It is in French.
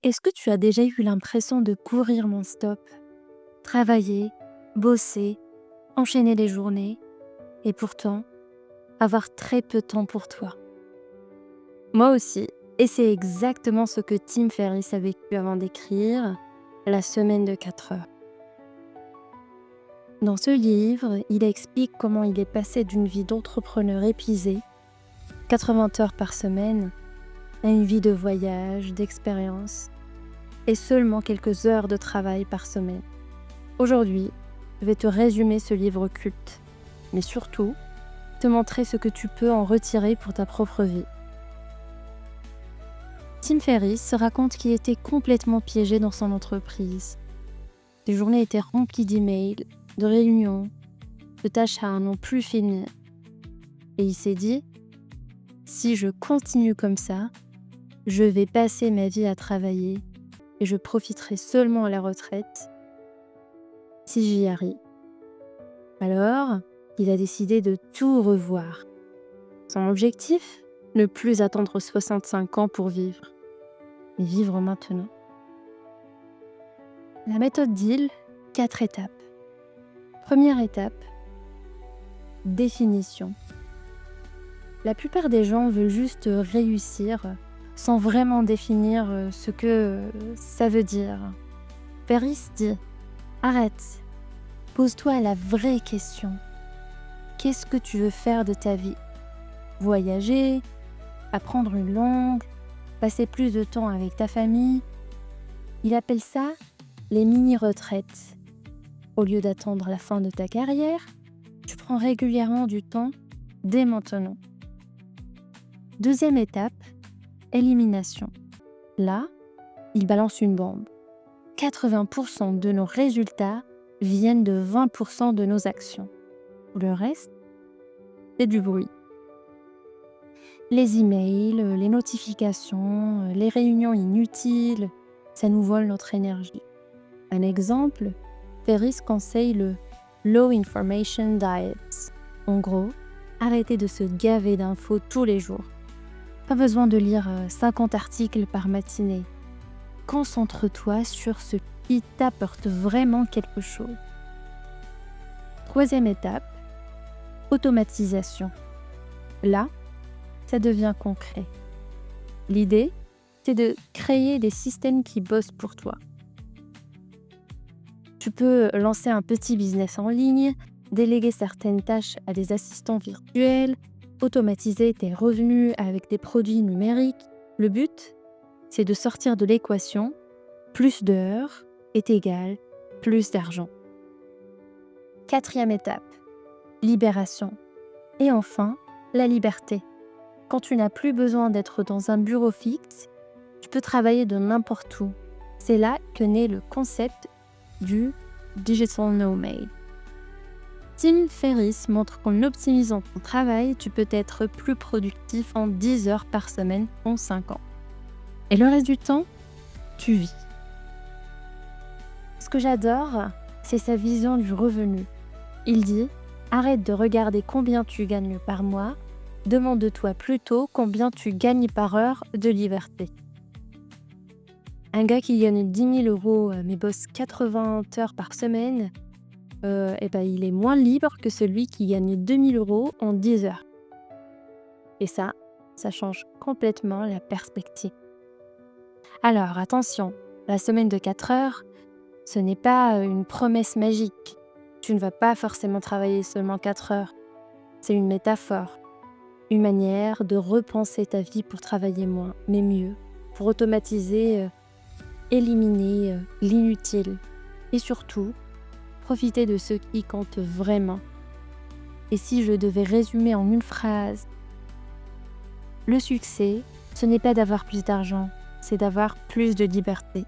Est-ce que tu as déjà eu l'impression de courir non-stop, travailler, bosser, enchaîner les journées et pourtant avoir très peu de temps pour toi? Moi aussi, et c'est exactement ce que Tim Ferriss a vécu avant d'écrire La semaine de 4 heures. Dans ce livre, il explique comment il est passé d'une vie d'entrepreneur épuisé, 80 heures par semaine, à une vie de voyage, d'expérience et seulement quelques heures de travail par semaine. Aujourd'hui, je vais te résumer ce livre culte, mais surtout, te montrer ce que tu peux en retirer pour ta propre vie. Tim Ferriss se raconte qu'il était complètement piégé dans son entreprise. Les journées étaient remplies d'emails, de réunions, de tâches à n'en plus finir. Et il s'est dit, si je continue comme ça, je vais passer ma vie à travailler et je profiterai seulement à la retraite si j'y arrive. Alors, il a décidé de tout revoir. Son objectif, ne plus attendre 65 ans pour vivre, mais vivre maintenant. La méthode DEAL, 4 étapes. Première étape, définition. La plupart des gens veulent juste réussir sans vraiment définir ce que ça veut dire. Ferriss dit, arrête, pose-toi la vraie question. Qu'est-ce que tu veux faire de ta vie? Voyager, apprendre une langue, passer plus de temps avec ta famille. Il appelle ça les mini-retraites. Au lieu d'attendre la fin de ta carrière, tu prends régulièrement du temps dès maintenant. Deuxième étape, élimination. Là, il balance une bombe. 80% de nos résultats viennent de 20% de nos actions. Le reste, c'est du bruit. Les emails, les notifications, les réunions inutiles, ça nous vole notre énergie. Un exemple, Ferriss conseille le Low Information Diet. En gros, arrêtez de se gaver d'infos tous les jours. Pas besoin de lire 50 articles par matinée. Concentre-toi sur ce qui t'apporte vraiment quelque chose. Troisième étape, automatisation. Là, ça devient concret. L'idée, c'est de créer des systèmes qui bossent pour toi. Tu peux lancer un petit business en ligne, déléguer certaines tâches à des assistants virtuels, automatiser tes revenus avec des produits numériques. Le but, c'est de sortir de l'équation plus d'heures est égal plus d'argent. Quatrième étape, libération. Et enfin, la liberté. Quand tu n'as plus besoin d'être dans un bureau fixe, tu peux travailler de n'importe où. C'est là que naît le concept du Digital Nomad. Tim Ferriss montre qu'en optimisant ton travail, tu peux être plus productif en 10 heures par semaine en 5 ans. Et le reste du temps, tu vis. Ce que j'adore, c'est sa vision du revenu. Il dit, arrête de regarder combien tu gagnes par mois, demande-toi plutôt combien tu gagnes par heure de liberté. Un gars qui gagne 10 000 euros mais bosse 80 heures par semaine, il est moins libre que celui qui gagne 2 000 euros en 10 heures. Et ça change complètement la perspective. Alors attention, la semaine de 4 heures, ce n'est pas une promesse magique. Tu ne vas pas forcément travailler seulement 4 heures. C'est une métaphore, une manière de repenser ta vie pour travailler moins, mais mieux, pour automatiser, éliminer l'inutile et surtout, profiter de ce qui compte vraiment. Et si je devais résumer en une phrase, le succès, ce n'est pas d'avoir plus d'argent, c'est d'avoir plus de liberté.